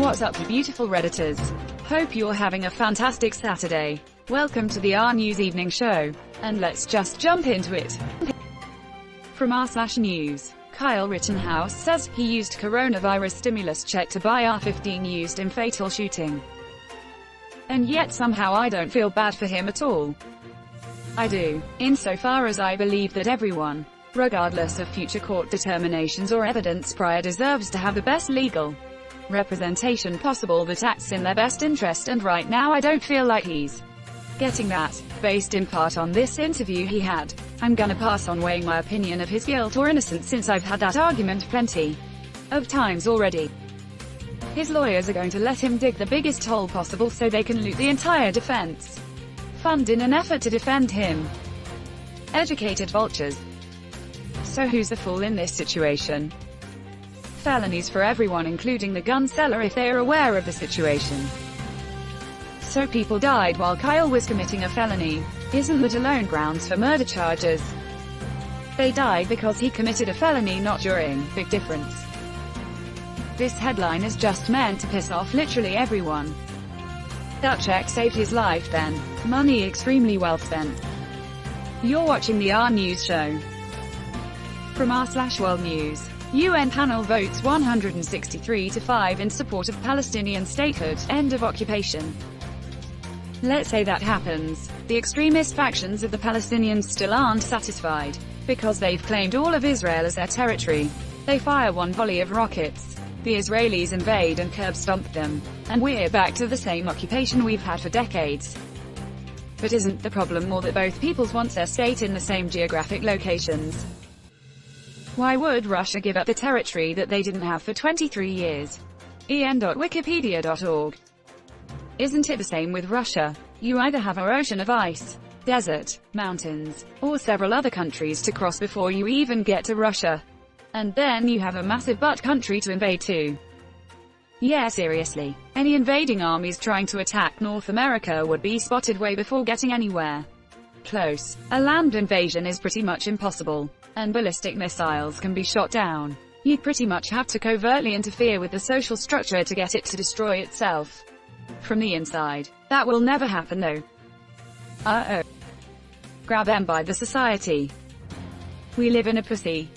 What's up, you beautiful Redditors? Hope you're having a fantastic Saturday. Welcome to the RNEWS evening show. And let's just jump into it. From r/news. Kyle Rittenhouse says he used coronavirus stimulus check to buy R-15 used in fatal shooting. And yet somehow I don't feel bad for him at all. I do, insofar as I believe that everyone, regardless of future court determinations or evidence prior, deserves to have the best legal representation possible that acts in their best interest, and right now I don't feel like he's getting that. Based in part on this interview he had, I'm gonna pass on weighing my opinion of his guilt or innocence, since I've had that argument plenty of times already. His lawyers are going to let him dig the biggest hole possible so they can loot the entire defense fund in an effort to defend him. Educated vultures. So who's the fool in this situation? Felonies for everyone, including the gun seller, if they are aware of the situation. So people died while Kyle was committing a felony. Isn't that alone grounds for murder charges? They died because he committed a felony, not during. Big difference. This headline is just meant to piss off literally everyone. That check saved his life then. Money extremely well spent. You're watching the RNEWS show. From r/World News. UN panel votes 163-5 in support of Palestinian statehood, end of occupation. Let's say that happens. The extremist factions of the Palestinians still aren't satisfied, because they've claimed all of Israel as their territory. They fire one volley of rockets. The Israelis invade and curb stomp them. And we're back to the same occupation we've had for decades. But isn't the problem more that both peoples want their state in the same geographic locations? Why would Russia give up the territory that they didn't have for 23 years? en.wikipedia.org. Isn't it the same with Russia? You either have an ocean of ice, desert, mountains, or several other countries to cross before you even get to Russia. And then you have a massive butt country to invade too. Yeah, seriously. Any invading armies trying to attack North America would be spotted way before getting anywhere close. A land invasion is pretty much impossible, and ballistic missiles can be shot down. You'd pretty much have to covertly interfere with the social structure to get it to destroy itself from the inside. That will never happen though. Uh-oh. Grab them by the society. We live in a pussy.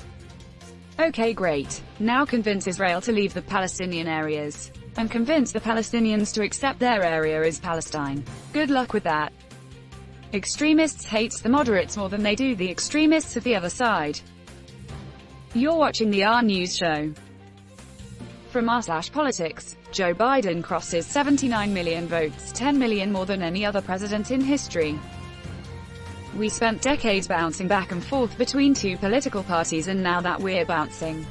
Okay, great. Now convince Israel to leave the Palestinian areas, and convince the Palestinians to accept their area as Palestine. Good luck with that. Extremists hate the moderates more than they do the extremists of the other side. You're watching the RNEWS show. From r/Politics. Joe Biden crosses 79 million votes, 10 million more than any other president in history. We spent decades bouncing back and forth between two political parties, and now that we're bouncing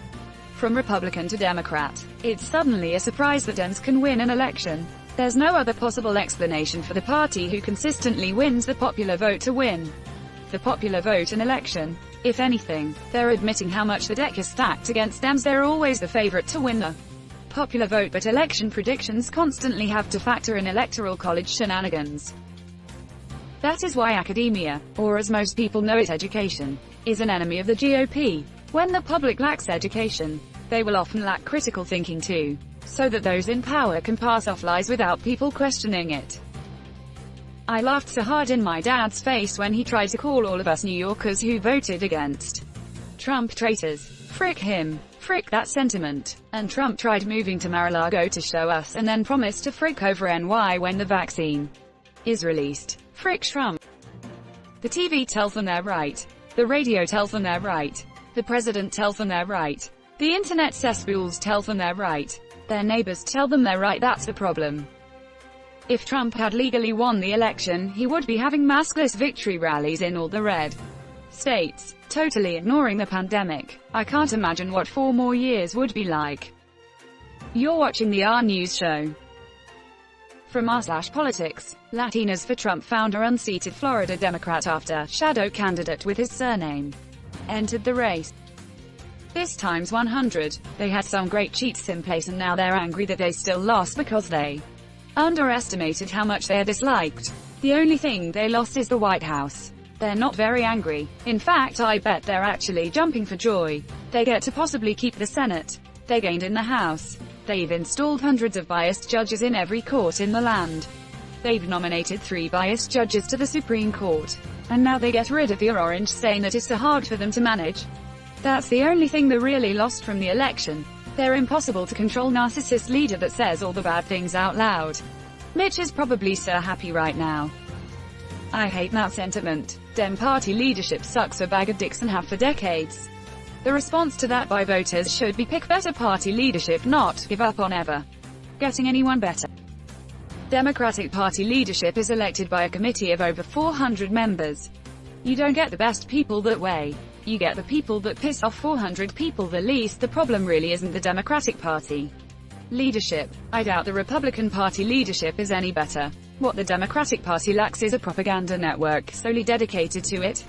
from Republican to Democrat, it's suddenly a surprise that Dems can win an election. There's no other possible explanation for the party who consistently wins the popular vote to win the popular vote in election. If anything, they're admitting how much the deck is stacked against Dems. They're always the favorite to win the popular vote, but election predictions constantly have to factor in electoral college shenanigans. That is why academia, or as most people know it, education, is an enemy of the GOP. When the public lacks education, they will often lack critical thinking too, so that those in power can pass off lies without people questioning it. I laughed so hard in my dad's face when he tried to call all of us New Yorkers who voted against Trump traitors. Frick him. Frick that sentiment. And Trump tried moving to Mar-a-Lago to show us, and then promised to frick over NY when the vaccine is released. Frick Trump. The TV tells them they're right. The radio tells them they're right. The president tells them they're right. The internet cesspools tells them they're right. Their neighbors tell them they're right. That's the problem. If Trump had legally won the election, he would be having maskless victory rallies in all the red states, totally ignoring the pandemic. I can't imagine what 4 more years would be like. You're watching the RNEWS show. From r/Politics. Latinas for Trump founder unseated Florida Democrat after shadow candidate with his surname entered the race. This times 100. They had some great cheats in place, and now they're angry that they still lost because they underestimated how much they are disliked. The only thing they lost is the White House. They're not very angry. In fact, I bet they're actually jumping for joy. They get to possibly keep the Senate they gained in the House. They've installed hundreds of biased judges in every court in the land. They've nominated 3 biased judges to the Supreme Court. And now they get rid of the orange, saying that it's so hard for them to manage. That's the only thing they really lost from the election. They're impossible to control narcissist leader that says all the bad things out loud. Mitch is probably so happy right now. I hate that sentiment. Dem party leadership sucks a bag of dicks and have for decades. The response to that by voters should be pick better party leadership, not give up on ever getting anyone better. Democratic Party leadership is elected by a committee of over 400 members. You don't get the best people that way. You get the people that piss off 400 people the least. The problem really isn't the Democratic Party leadership. I doubt the Republican Party leadership is any better. What the Democratic Party lacks is a propaganda network solely dedicated to it.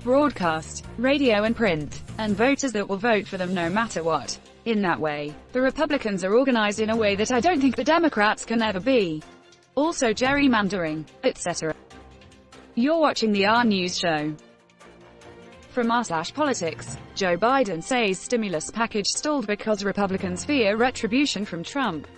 Broadcast, radio and print, and voters that will vote for them no matter what. In that way, the Republicans are organized in a way that I don't think the Democrats can ever be. Also gerrymandering, etc. You're watching the RNEWS show. From r/politics, Joe Biden says stimulus package stalled because Republicans fear retribution from Trump.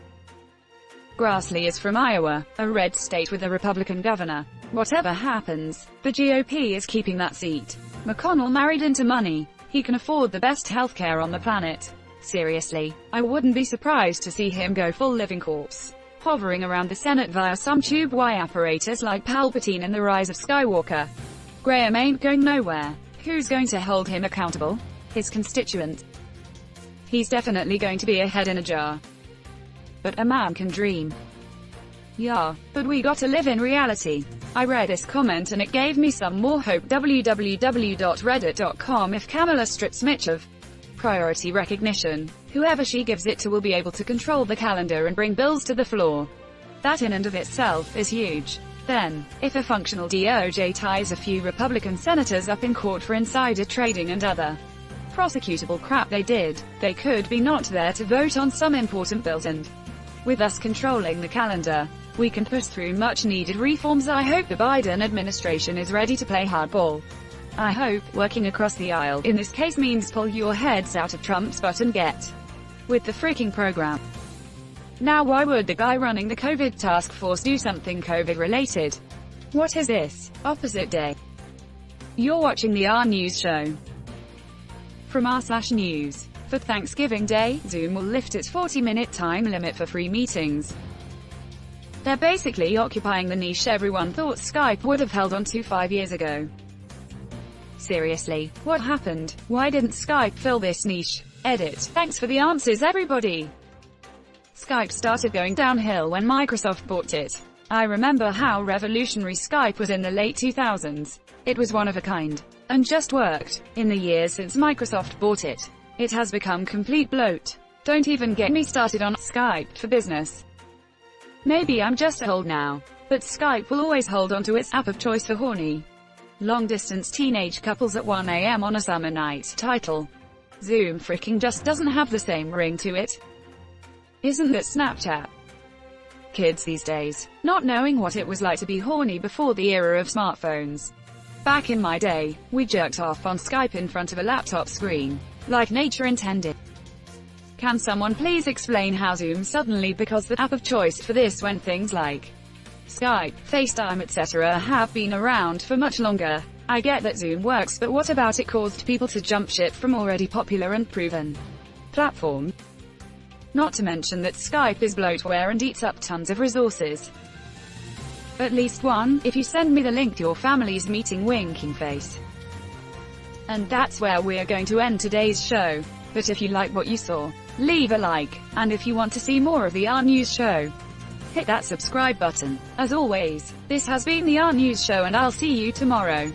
Grassley is from Iowa, a red state with a Republican governor. Whatever happens, the GOP is keeping that seat. McConnell married into money. He can afford the best healthcare on the planet. Seriously, I wouldn't be surprised to see him go full living corpse, hovering around the Senate via some tube Y apparatus like Palpatine in The Rise of Skywalker. Graham ain't going nowhere. Who's going to hold him accountable? His constituents. He's definitely going to be a head in a jar. But a man can dream. Yeah, but we gotta live in reality. I read this comment and it gave me some more hope. www.reddit.com. If Kamala strips Mitch of priority recognition, whoever she gives it to will be able to control the calendar and bring bills to the floor. That in and of itself is huge. Then, if a functional DOJ ties a few Republican senators up in court for insider trading and other prosecutable crap they did, they could be not there to vote on some important bills, and with us controlling the calendar, we can push through much-needed reforms. I hope the Biden administration is ready to play hardball. I hope working across the aisle in this case means pull your heads out of Trump's butt and get with the freaking program. Now why would the guy running the COVID task force do something COVID-related? What is this? Opposite day. You're watching the RNEWS show. From r/news. For Thanksgiving Day, Zoom will lift its 40-minute time limit for free meetings. They're basically occupying the niche everyone thought Skype would have held on to 5 years ago. Seriously, what happened? Why didn't Skype fill this niche? Edit. Thanks for the answers, everybody. Skype started going downhill when Microsoft bought it. I remember how revolutionary Skype was in the late 2000s. It was one of a kind, and just worked. In the years since Microsoft bought it, it has become complete bloat. Don't even get me started on Skype for Business. Maybe I'm just old now, but Skype will always hold on to its app of choice for horny, long-distance teenage couples at 1 a.m. on a summer night. Title. Zoom freaking just doesn't have the same ring to it. Isn't that Snapchat? Kids these days, not knowing what it was like to be horny before the era of smartphones. Back in my day, we jerked off on Skype in front of a laptop screen, like nature intended. Can someone please explain how Zoom suddenly becomes the app of choice for this when things like Skype, FaceTime, etc. have been around for much longer? I get that Zoom works, but what about it caused people to jump ship from already popular and proven platform? Not to mention that Skype is bloatware and eats up tons of resources. At least one, if you send me the link to your family's meeting, winking face. And that's where we're going to end today's show. But if you like what you saw, leave a like, and if you want to see more of the RNEWS show, hit that subscribe button. As always, this has been the RNEWS show and I'll see you tomorrow.